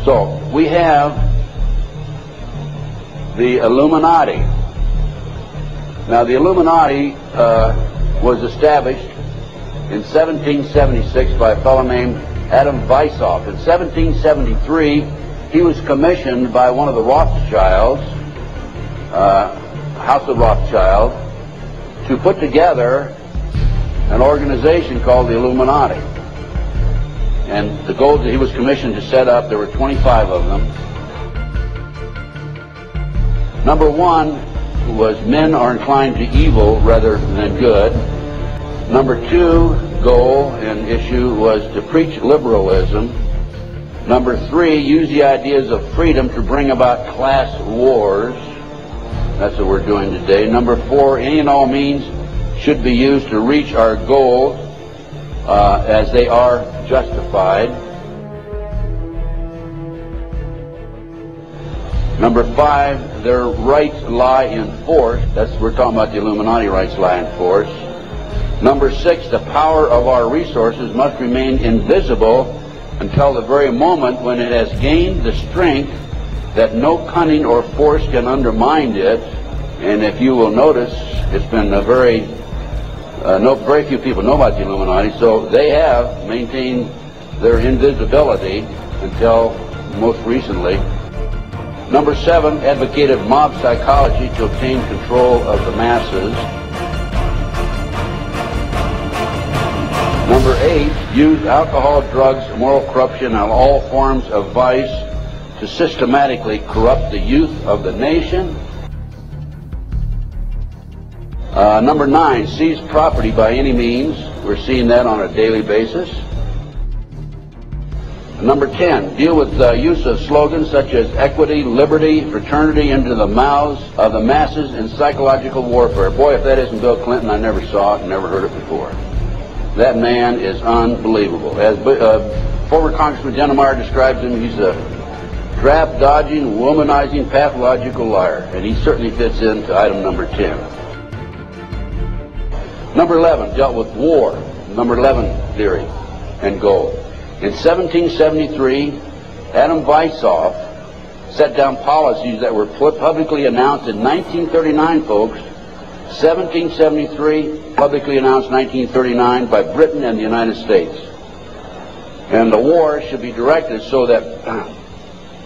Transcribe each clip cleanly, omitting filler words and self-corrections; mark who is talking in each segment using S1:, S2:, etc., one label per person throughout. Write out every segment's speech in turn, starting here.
S1: So we have the Illuminati. Now the Illuminati was established in 1776 by a fellow named Adam Weishaupt. In 1773 he was commissioned by one of the Rothschilds, House of Rothschild, to put together an organization called the Illuminati. And the goals that he was commissioned to set up, there were 25 of them. Number one was men are inclined to evil rather than good. Number two goal and issue was to preach liberalism. Number three, use the ideas of freedom to bring about class wars. That's what we're doing today. Number four, any and all means should be used to reach our goals as they are justified. Number five, their rights lie in force. We're talking about the Illuminati rights lie in force. Number six, the power of our resources must remain invisible until the very moment when it has gained the strength that no cunning or force can undermine it. And if you will notice, it's been a very few people know about the Illuminati, so they have maintained their invisibility until most recently. Number seven, advocated mob psychology to obtain control of the masses. Number eight, use alcohol, drugs, moral corruption, and all forms of vice to systematically corrupt the youth of the nation. Number nine, seize property by any means. We're seeing that on a daily basis. Number 10, deal with the use of slogans such as equity, liberty, fraternity into the mouths of the masses in psychological warfare. Boy, if that isn't Bill Clinton, I never saw it and never heard it before. That man is unbelievable. As former Congressman Dennemeyer describes him, he's a draft-dodging, womanizing, pathological liar. And he certainly fits into item number 10. Number 11 dealt with war. Number 11 theory and goal. In 1773, Adam Weishaupt set down policies that were publicly announced in 1939, folks. 1773, publicly announced 1939 by Britain and the United States. And the war should be directed so that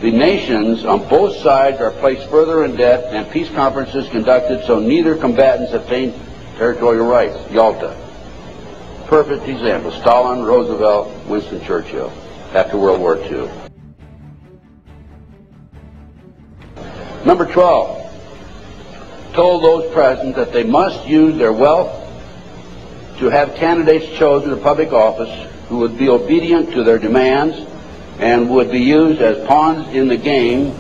S1: the nations on both sides are placed further in debt and peace conferences conducted so neither combatants obtain territorial rights. Yalta. Perfect example. Stalin, Roosevelt, Winston Churchill after World War II. Number 12. Told those present that they must use their wealth to have candidates chosen to public office who would be obedient to their demands and would be used as pawns in the game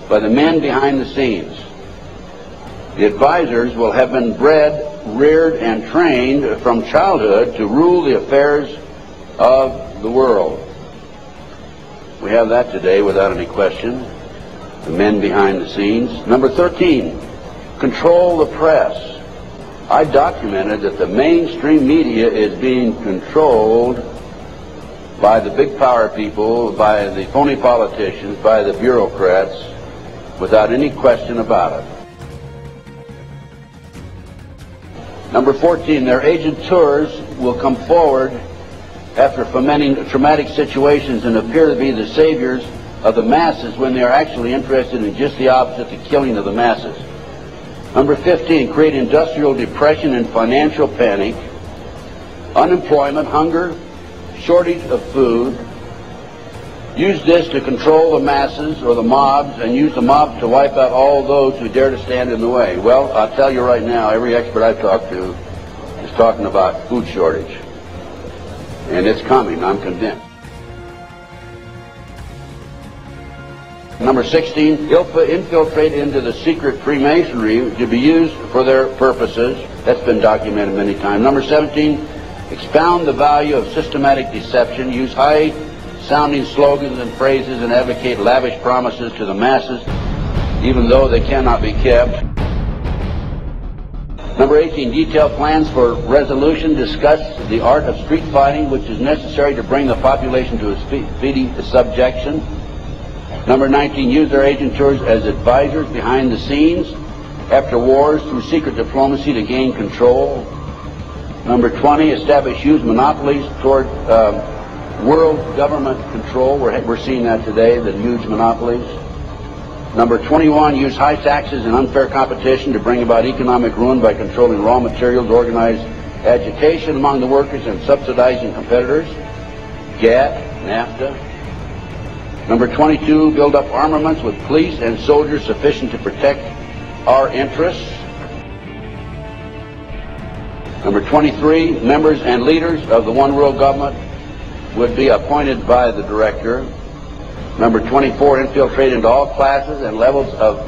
S1: by the men behind the scenes. The advisors will have been bred, reared, and trained from childhood to rule the affairs of the world. We have that today without any question. The men behind the scenes. Number 13, control the press. I documented that the mainstream media is being controlled by the big power people, by the phony politicians, by the bureaucrats, without any question about it. Number 14, their agenteurs will come forward after fomenting traumatic situations and appear to be the saviors of the masses when they are actually interested in just the opposite, the killing of the masses. Number 15, create industrial depression and financial panic, unemployment, hunger, shortage of food. Use this to control the masses or the mobs and use the mobs to wipe out all those who dare to stand in the way. Well, I'll tell you right now, every expert I've talked to is talking about food shortage. And it's coming, I'm convinced. Number 16, infiltrate into the secret Freemasonry to be used for their purposes. That's been documented many times. Number 17, expound the value of systematic deception. Use high-sounding slogans and phrases and advocate lavish promises to the masses, even though they cannot be kept. Number 18, detail plans for resolution. Discuss the art of street fighting, which is necessary to bring the population to a speedy subjection. Number 19, use their agentures as advisors behind the scenes after wars through secret diplomacy to gain control. Number 20, establish huge monopolies toward world government control. We're seeing that today, the huge monopolies. Number 21, use high taxes and unfair competition to bring about economic ruin by controlling raw materials, organized agitation among the workers, and subsidizing competitors. GATT, NAFTA. Number 22, build up armaments with police and soldiers sufficient to protect our interests. Number 23, members and leaders of the one world government would be appointed by the director. Number 24, infiltrate into all classes and levels of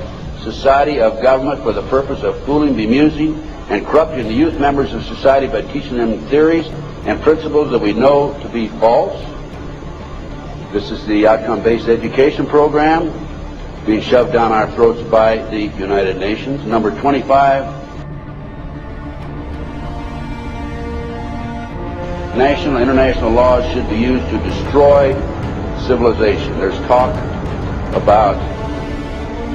S1: society, of government, for the purpose of fooling, bemusing, and corrupting the youth members of society by teaching them theories and principles that we know to be false. This is the outcome-based education program being shoved down our throats by the United Nations. Number 25, national and international laws should be used to destroy civilization. There's talk about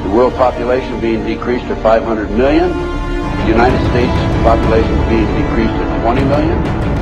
S1: the world population being decreased to 500 million, the United States population being decreased to 20 million.